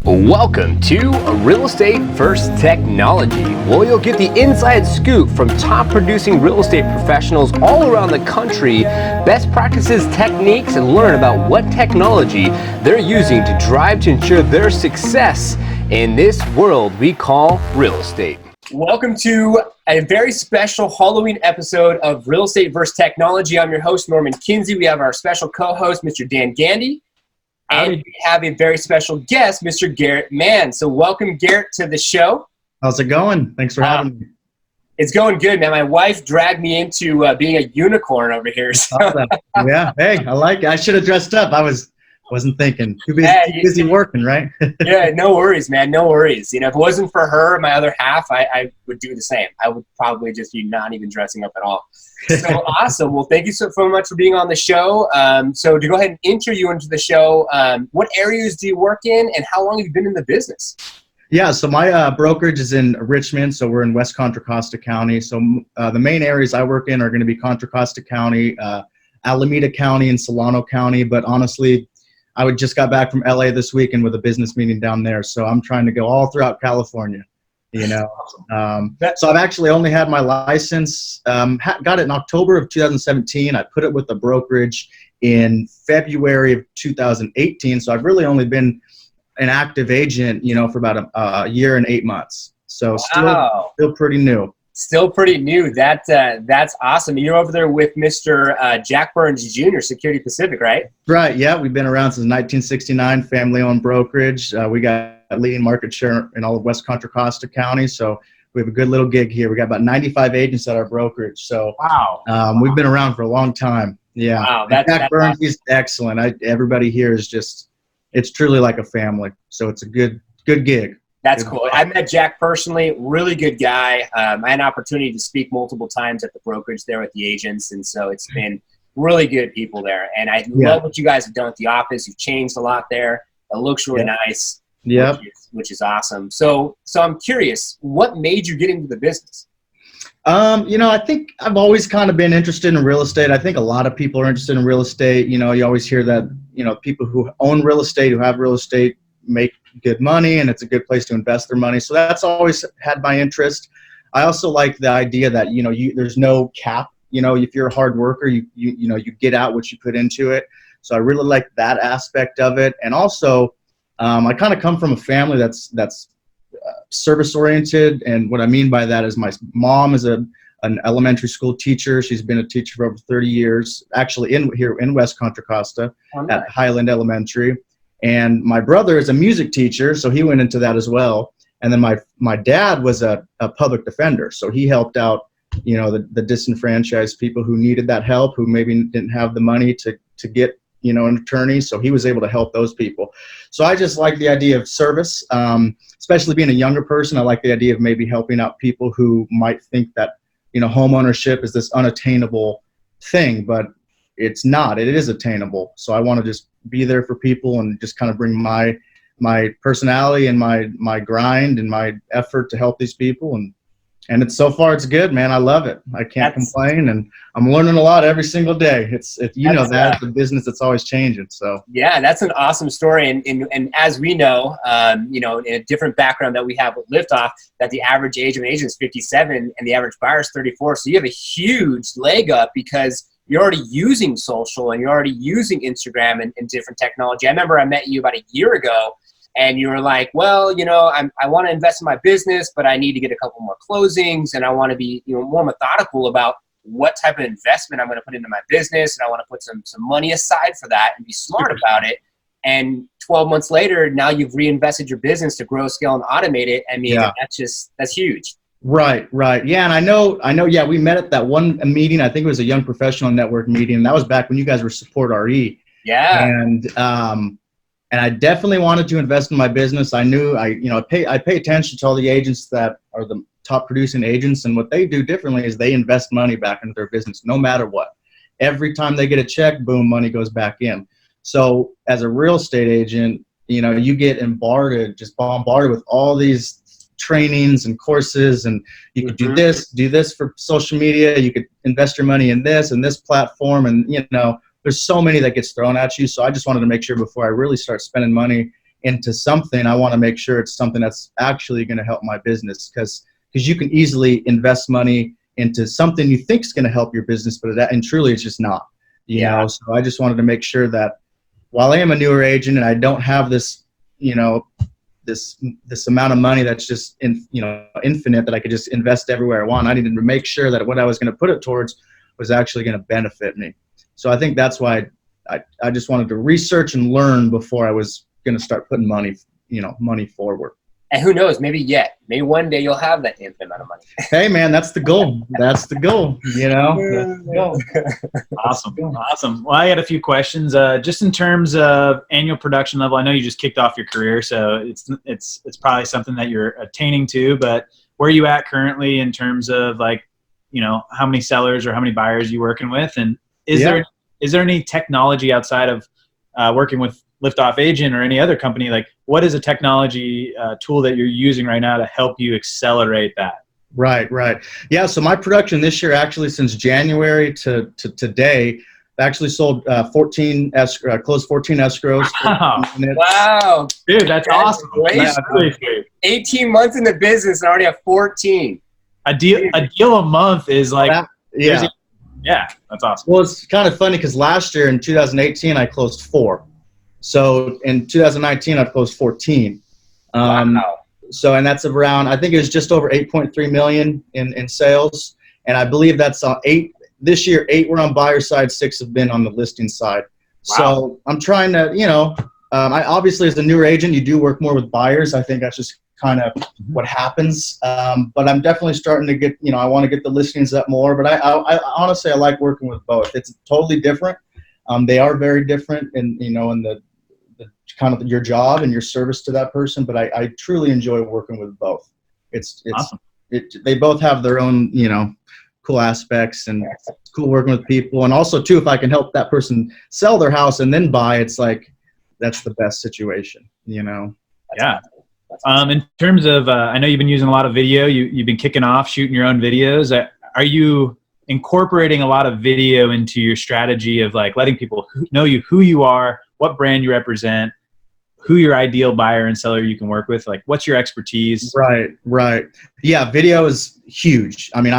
Welcome to Real Estate First Technology, where you'll get the inside scoop from top producing real estate professionals all around the country, best practices, techniques, and learn about what technology they're using to drive to ensure their success in this world we call real estate. Welcome to a very special Halloween episode of Real Estate vs. Technology. I'm your host, Norman Kinsey. We have our special co-host, Mr. Dan Gandy. And we have a very special guest, Mr. Garrett Mann. So welcome, Garrett, to the show. How's it going? Thanks for having me. It's going good, man. My wife dragged me into being a unicorn over here. So. Yeah. Hey, I like it. I should have dressed up. I wasn't thinking. Too busy working, right? Yeah, no worries, man. No worries. You know, if it wasn't for her, my other half, I would do the same. I would probably just be not even dressing up at all. So awesome. Well, thank you so much for being on the show. So to go ahead and intro you into the show, what areas do you work in and how long have you been in the business? Yeah, so my brokerage is in Richmond, so we're in West Contra Costa County. So the main areas I work in are going to be Contra Costa County, Alameda County, and Solano County. But honestly, I just got back from LA this weekend with a business meeting down there. So I'm trying to go all throughout California, you know. So I've actually only had my license, got it in October of 2017. I put it with the brokerage in February of 2018. So I've really only been an active agent, you know, for about a year and 8 months. So wow. still pretty new. Still pretty new. That's awesome. You're over there with Mr. Jack Burns Jr., Security Pacific, right? Right. Yeah, we've been around since 1969, family-owned brokerage. We got a leading market share in all of West Contra Costa County, so we have a good little gig here. We got about 95 agents at our brokerage. So wow, we've been around for a long time. Yeah. Wow, Jack Burns, awesome. He's excellent. Everybody here is just, it's truly like a family. So it's a good gig. That's cool. I met Jack personally, really good guy. I had an opportunity to speak multiple times at the brokerage there with the agents, and so it's been really good people there. And I love what you guys have done at the office. You've changed a lot there. It looks really nice, which is awesome. So I'm curious, what made you get into the business? You know, I think I've always kind of been interested in real estate. I think a lot of people are interested in real estate. You know, you always hear that, you know, people who own real estate, who have real estate, make good money, and it's a good place to invest their money. So that's always had my interest. I also like the idea that, you know, there's no cap. You know, if you're a hard worker, you get out what you put into it. So I really like that aspect of it. And also, I kind of come from a family that's service oriented, and what I mean by that is my mom is an elementary school teacher. She's been a teacher for over 30 years, actually here in West Contra Costa at Highland Elementary. And my brother is a music teacher, so he went into that as well. And then my dad was a public defender, so he helped out, you know, the disenfranchised people who needed that help, who maybe didn't have the money to get, you know, an attorney. So he was able to help those people. So I just like the idea of service, especially being a younger person. I like the idea of maybe helping out people who might think that, you know, home ownership is this unattainable thing, but it's not. It is attainable. So I want to just be there for people and just kind of bring my personality and my grind and my effort to help these people. And it's so far it's good, man. I love it. I can't complain, and I'm learning a lot every single day. It's you know, that's a business that's always changing. So yeah, that's an awesome story. And as we know, you know, in a different background that we have with Liftoff, that the average age of an agent is 57 and the average buyer is 34. So you have a huge leg up because you're already using social and you're already using Instagram and different technology. I remember I met you about a year ago, and you were like, well, you know, I want to invest in my business, but I need to get a couple more closings, and I want to be, you know, more methodical about what type of investment I'm going to put into my business, and I want to put some money aside for that and be smart about it. And 12 months later, now you've reinvested your business to grow, scale, and automate it. I mean, that's huge. Right. Yeah, and I know. Yeah, we met at that one meeting. I think it was a Young Professional Network meeting. And that was back when you guys were Support RE. Yeah. And I definitely wanted to invest in my business. I knew I pay attention to all the agents that are the top producing agents, and what they do differently is they invest money back into their business, no matter what. Every time they get a check, boom, money goes back in. So as a real estate agent, you know, you get bombarded with all these trainings and courses, and you could do this for social media. You could invest your money in this and this platform, and you know, there's so many that gets thrown at you. So I just wanted to make sure before I really start spending money into something, I want to make sure it's something that's actually going to help my business, because you can easily invest money into something you think is going to help your business, but and truly it's just not, you know. So I just wanted to make sure that while I am a newer agent and I don't have this, you know, this amount of money that's just infinite, that I could just invest everywhere I want, I needed to make sure that what I was going to put it towards was actually going to benefit me. So I think that's why I just wanted to research and learn before I was going to start putting money forward. And who knows, maybe one day you'll have that infinite amount of money. Hey man, that's the goal. That's the goal, you know. That's the goal. Awesome. Well, I got a few questions. Just in terms of annual production level, I know you just kicked off your career, so it's probably something that you're attaining to, but where are you at currently in terms of, like, you know, how many sellers or how many buyers you working with? And is there any technology outside of working with Liftoff Agent or any other company? Like, what is a technology tool that you're using right now to help you accelerate that? Right. Yeah. So my production this year, actually, since January to today, I actually sold 14 closed 14 escrows. Wow. Dude, that's awesome. That's really great. 18 months in the business and already have 14. A deal a month is like, yeah, that's awesome. Well, it's kind of funny because last year in 2018, I closed 4. So in 2019, I've closed 14. Wow. So, and that's around, I think it was just over 8.3 million in sales. And I believe that's 8 this year. 8 were on buyer side, 6 have been on the listing side. Wow. So I'm trying to, you know, I obviously, as a newer agent, you do work more with buyers. I think that's just kind of what happens. But I'm definitely starting to get, you know, I want to get the listings up more. But I honestly, I like working with both. It's totally different. They are very different, and you know, in the kind of your job and your service to that person. But I truly enjoy working with both. It's awesome. They both have their own, you know, cool aspects, and it's cool working with people. And also too, if I can help that person sell their house and then buy, it's like, that's the best situation, you know? Yeah. In terms of, I know you've been using a lot of video. You've been kicking off shooting your own videos. Are you incorporating a lot of video into your strategy of, like, letting people know who you are, what brand you represent, who your ideal buyer and seller you can work with? Like, what's your expertise? Right. Yeah, video is huge. I mean,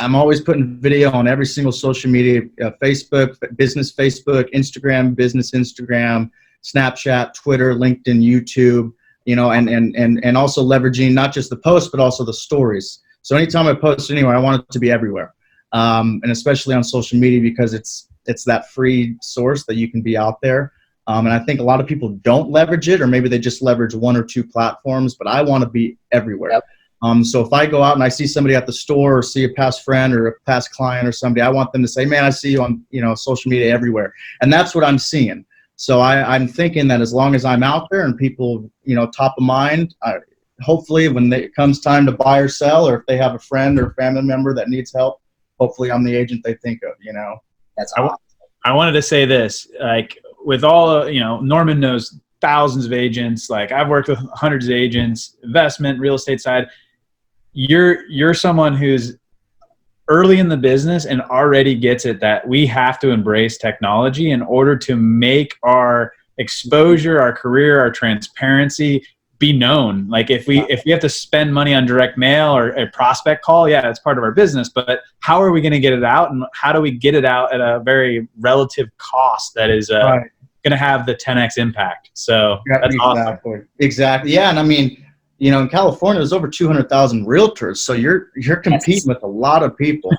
I'm always putting video on every single social media, Facebook, business Facebook, Instagram, business Instagram, Snapchat, Twitter, LinkedIn, YouTube, you know, and also leveraging not just the posts, but also the stories. So anytime I post anywhere, I want it to be everywhere. And especially on social media, because it's that free source that you can be out there. And I think a lot of people don't leverage it, or maybe they just leverage 1 or 2 platforms, but I want to be everywhere. Yep. So if I go out and I see somebody at the store, or see a past friend or a past client or somebody, I want them to say, man, I see you on, you know, social media everywhere. And that's what I'm seeing. So I'm thinking that as long as I'm out there and people, you know, top of mind, hopefully when it comes time to buy or sell, or if they have a friend or family member that needs help, hopefully I'm the agent they think of, you know. That's awesome. I wanted to say this, like, with all, you know, Norman knows thousands of agents. Like, I've worked with hundreds of agents, investment, real estate side. You're someone who's early in the business and already gets it that we have to embrace technology in order to make our exposure, our career, our transparency be known. Like, if we have to spend money on direct mail or a prospect call, yeah, it's part of our business, but how are we going to get it out, and how do we get it out at a very relative cost that is going to have the 10x impact? So that's awesome. Exactly. Yeah. And I mean, you know, in California, there's over 200,000 realtors. So you're competing with a lot of people.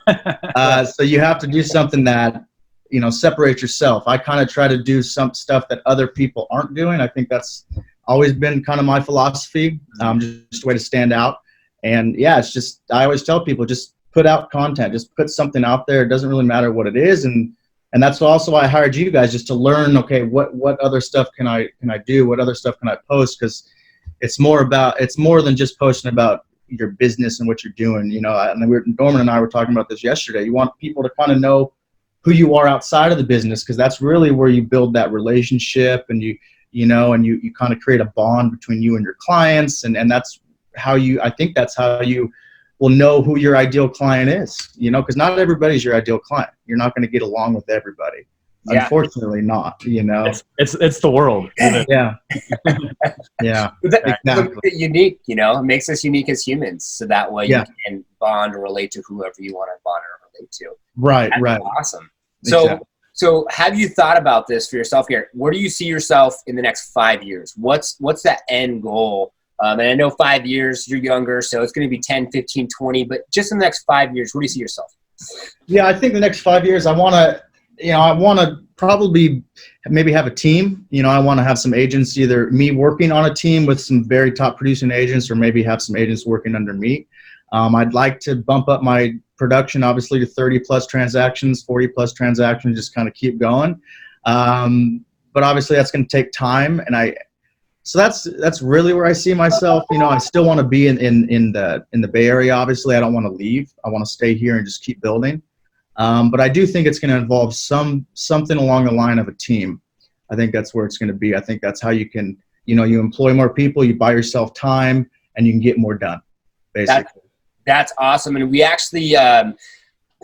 So you have to do something that, you know, separate yourself. I kind of try to do some stuff that other people aren't doing. I think that's always been kind of my philosophy, just a way to stand out. And yeah, it's just, I always tell people, just put out content, just put something out there. It doesn't really matter what it is. And that's also why I hired you guys, just to learn, okay, what other stuff can I do? What other stuff can I post? Because it's more than just posting about your business and what you're doing. You know, and Norman and I were talking about this yesterday. You want people to kind of know who you are outside of the business, because that's really where you build that relationship, and you kind of create a bond between you and your clients. And that's how I think that's how you will know who your ideal client is, you know, because not everybody's your ideal client. You're not going to get along with everybody. Yeah. Unfortunately not, you know. It's the world. Yeah. Yeah. That Exactly. makes it unique, you know, it makes us unique as humans. So that way Yeah. you can bond or relate to whoever you want to bond or relate to. Right. That's Right. awesome. So, Exactly. so have you thought about this for yourself, Garrett? Where do you see yourself in the next 5 years? What's that end goal? And I know 5 years, you're younger, so it's going to be 10, 15, 20, but just in the next 5 years, where do you see yourself? Yeah, I think the next 5 years, I want to probably maybe have a team. You know, I want to have some agents, either me working on a team with some very top producing agents, or maybe have some agents working under me. I'd like to bump up my production, obviously, to 30 plus transactions, 40 plus transactions, just kind of keep going. But obviously that's going to take time. So that's really where I see myself. You know, I still want to be in the Bay Area. Obviously, I don't want to leave. I want to stay here and just keep building. But I do think it's going to involve something along the line of a team. I think that's where it's going to be. I think that's how you can, you know, you employ more people, you buy yourself time, and you can get more done, basically. That's awesome. And we actually,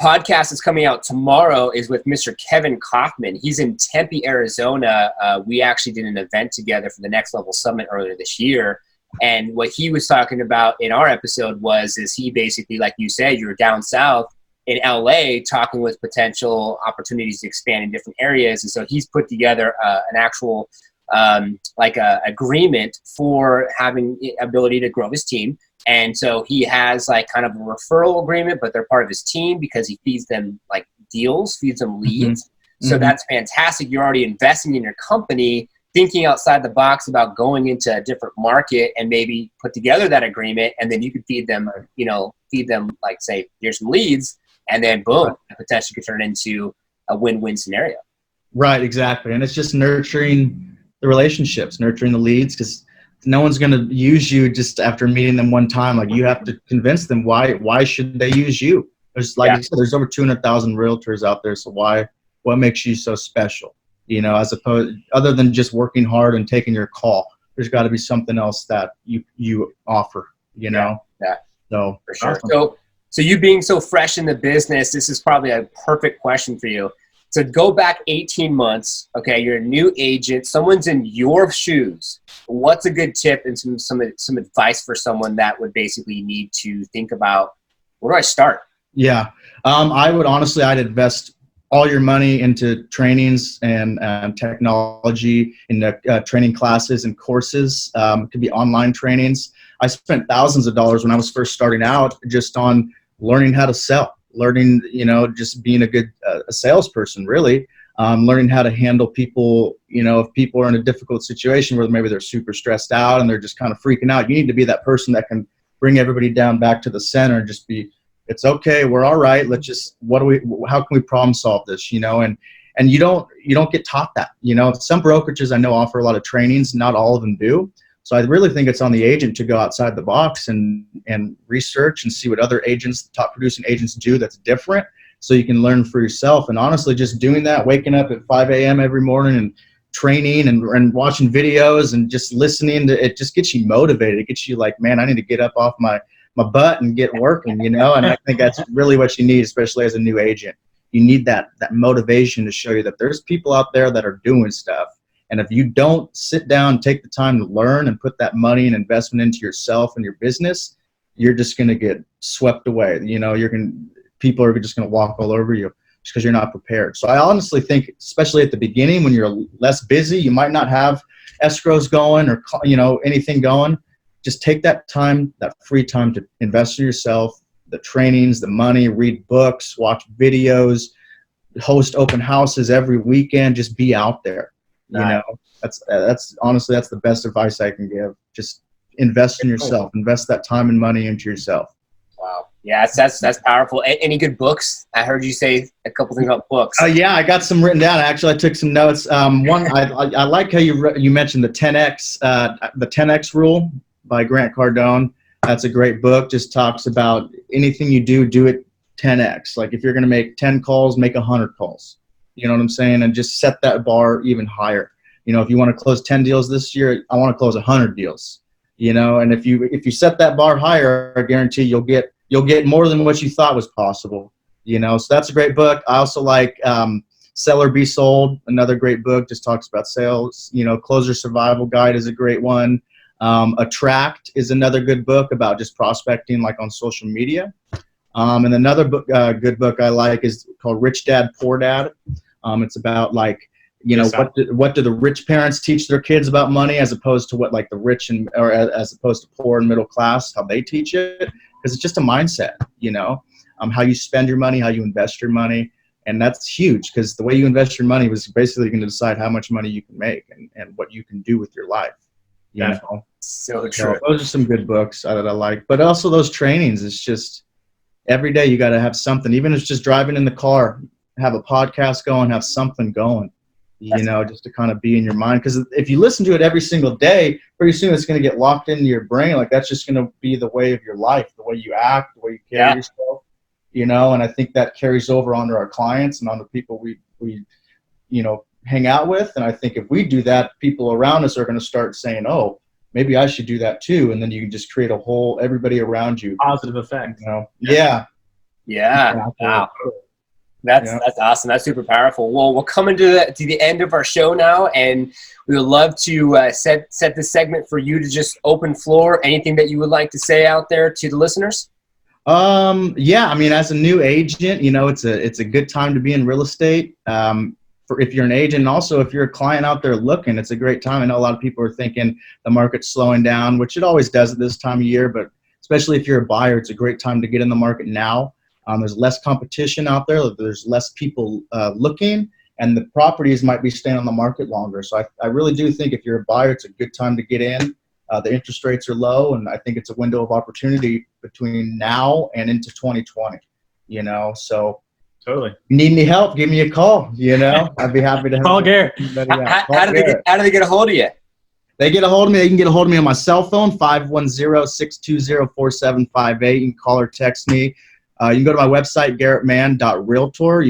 podcast is coming out tomorrow is with Mr. Kevin Kaufman. He's in Tempe, Arizona. We actually did an event together for the Next Level Summit earlier this year. And what he was talking about in our episode is he basically, like you said, you're down south in LA talking with potential opportunities to expand in different areas. And so he's put together an actual agreement for having the ability to grow his team. And so he has like kind of a referral agreement, but they're part of his team because he feeds them like deals, feeds them leads. Mm-hmm. So that's fantastic. You're already investing in your company, thinking outside the box about going into a different market and maybe put together that agreement. And then you could feed them like, say, here's some leads, and then boom, potentially could turn into a win-win scenario. Right. Exactly. And it's just nurturing the relationships, nurturing the leads, because no one's going to use you just after meeting them one time. Like, you have to convince them why should they use you? There's, like I said, there's over 200,000 realtors out there. So what makes you so special? You know, as opposed, other than just working hard and taking your call, there's got to be something else that you offer, you know? Yeah. So for sure. Awesome. So you being so fresh in the business, this is probably a perfect question for you. So go back 18 months, okay, you're a new agent, someone's in your shoes. What's a good tip and some advice for someone that would basically need to think about, where do I start? Yeah, I'd invest all your money into trainings and technology, in training classes and courses. It could be online trainings. I spent thousands of dollars when I was first starting out just on learning how to sell. Learning, you know, just being a good a salesperson, really. Learning how to handle people, you know, if people are in a difficult situation where maybe they're super stressed out and they're just kind of freaking out, you need to be that person that can bring everybody down back to the center and just be, it's okay, we're all right, let's just, how can we problem solve this, you know? And you don't get taught that, you know. Some brokerages I know offer a lot of trainings, not all of them do. So I really think it's on the agent to go outside the box and research and see what other agents, top producing agents, do that's different, so you can learn for yourself. And honestly, just doing that, waking up at 5 a.m. every morning and training and watching videos and just listening to it, just gets you motivated. It gets you like, man, I need to get up off my butt and get working, you know. And I think that's really what you need, especially as a new agent. You need that motivation to show you that there's people out there that are doing stuff. And if you don't sit down and take the time to learn and put that money and investment into yourself and your business, you're just going to get swept away. You know, people are just going to walk all over you just because you're not prepared. So I honestly think, especially at the beginning when you're less busy, you might not have escrows going or, you know, anything going. Just take that time, that free time, to invest in yourself, the trainings, the money, read books, watch videos, host open houses every weekend. Just be out there. You know, that's honestly, that's the best advice I can give. Just invest in yourself, invest that time and money into yourself. Wow. Yeah, that's powerful. Any good books? I heard you say a couple things about books. Yeah, I got some written down. Actually, I took some notes. One, I like how you mentioned the 10X rule by Grant Cardone. That's a great book. Just talks about anything you do it 10X. Like if you're going to make 10 calls, make 100 calls. You know what I'm saying? And just set that bar even higher. You know, if you want to close 10 deals this year, I want to close 100 deals. You know, and if you set that bar higher, I guarantee you'll get more than what you thought was possible. You know, so that's a great book. I also like Sell or Be Sold, another great book, just talks about sales. You know, Closer Survival Guide is a great one. Attract is another good book about just prospecting, like on social media. And another book, good book I like is called Rich Dad, Poor Dad. It's about like, you know, what do the rich parents teach their kids about money, as opposed to what like the rich or as opposed to poor and middle class, how they teach it, because it's just a mindset, you know, how you spend your money, how you invest your money. And that's huge, because the way you invest your money was basically going to decide how much money you can make and what you can do with your life. You know? So true. So those are some good books that I like. But also those trainings, it's just every day you got to have something. Even if it's just driving in the car, have a podcast going, have something going, you know, just to kind of be in your mind. Because if you listen to it every single day, pretty soon it's going to get locked into your brain. Like that's just going to be the way of your life, the way you act, the way you carry yourself. You know, and I think that carries over onto our clients and on the people we you know, hang out with. And I think if we do that, people around us are going to start saying, oh, maybe I should do that too. And then you can just create a whole, everybody around you. Positive effect. You know? Yeah. Wow. That's awesome. That's super powerful. Well, we're coming to the end of our show now, and we would love to set this segment for you to just open floor. Anything that you would like to say out there to the listeners? Yeah, I mean, as a new agent, you know, it's a good time to be in real estate. For if you're an agent, and also if you're a client out there looking, it's a great time. I know a lot of people are thinking the market's slowing down, which it always does at this time of year, but especially if you're a buyer, it's a great time to get in the market now. There's less competition out there. There's less people looking, and the properties might be staying on the market longer. So I really do think if you're a buyer, it's a good time to get in. The interest rates are low, and I think it's a window of opportunity between now and into 2020, you know, so totally. If you need any help, give me a call, you know, I'd be happy to help. Call Garrett. How do they get a hold of you? They get a hold of me. They can get a hold of me on my cell phone, 510-620-4758. You can call or text me. You can go to my website, garrettmann.realtor.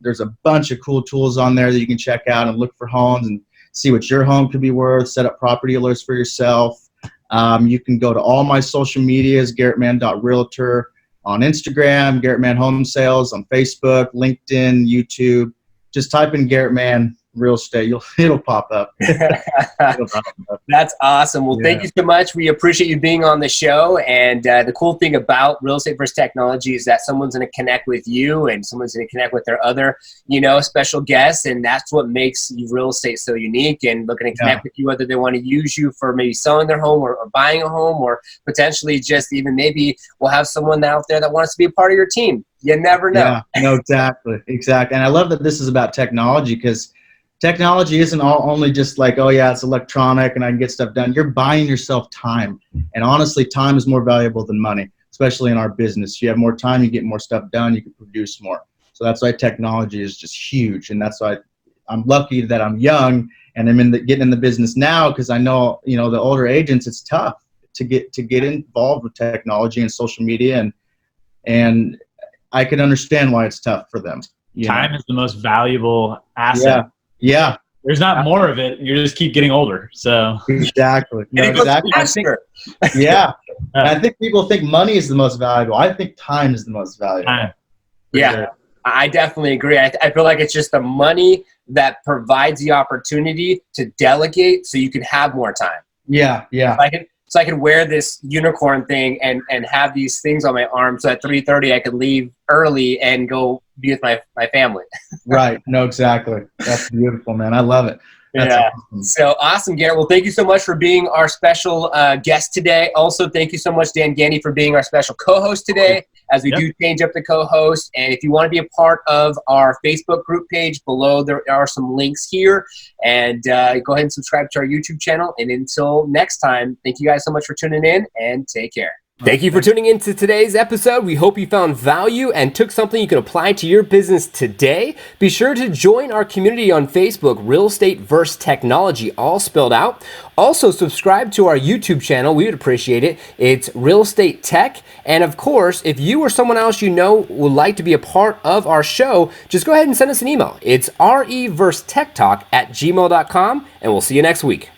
There's a bunch of cool tools on there that you can check out and look for homes and see what your home could be worth, set up property alerts for yourself. You can go to all my social medias, garrettmann.realtor, on Instagram, Garrett Mann Home Sales, on Facebook, LinkedIn, YouTube. Just type in Garrett Mann Real Estate. It'll pop up. That's awesome. Well, thank you so much. We appreciate you being on the show. And the cool thing about Real Estate versus Technology is that someone's going to connect with you, and someone's going to connect with their other, you know, special guests. And that's what makes real estate so unique. And looking to connect with you, whether they want to use you for maybe selling their home or buying a home, or potentially just even maybe we'll have someone out there that wants to be a part of your team. You never know. Yeah, no, exactly. And I love that this is about technology, because technology isn't only just like, oh yeah, it's electronic and I can get stuff done. You're buying yourself time. And honestly, time is more valuable than money, especially in our business. You have more time, you get more stuff done, you can produce more. So that's why technology is just huge. And that's why I'm lucky that I'm young and I'm getting in the business now, because I know, you know, the older agents, it's tough to get involved with technology and social media. And I can understand why it's tough for them. Time is the most valuable asset. Yeah. There's not more of it. You just keep getting older. So exactly. No, exactly. I think people think money is the most valuable. I think time is the most valuable. Sure. I definitely agree. I feel like it's just the money that provides the opportunity to delegate so you can have more time. Yeah. So I could wear this unicorn thing and have these things on my arm, so at 3:30 I could leave early and go be with my family. Right. No, exactly. That's beautiful, man. I love it. That's awesome. So awesome, Garrett. Well, thank you so much for being our special guest today. Also, thank you so much, Dan Gandy, for being our special co-host today, as we do change up the co-host. And if you want to be a part of our Facebook group page, below there are some links here. And go ahead and subscribe to our YouTube channel. And until next time, thank you guys so much for tuning in, and take care. Thank you for tuning in to today's episode. We hope you found value and took something you can apply to your business today. Be sure to join our community on Facebook, Real Estate vs. Technology, all spelled out. Also, subscribe to our YouTube channel. We would appreciate it. It's Real Estate Tech. And of course, if you or someone else you know would like to be a part of our show, just go ahead and send us an email. It's reversetechtalk@gmail.com, and we'll see you next week.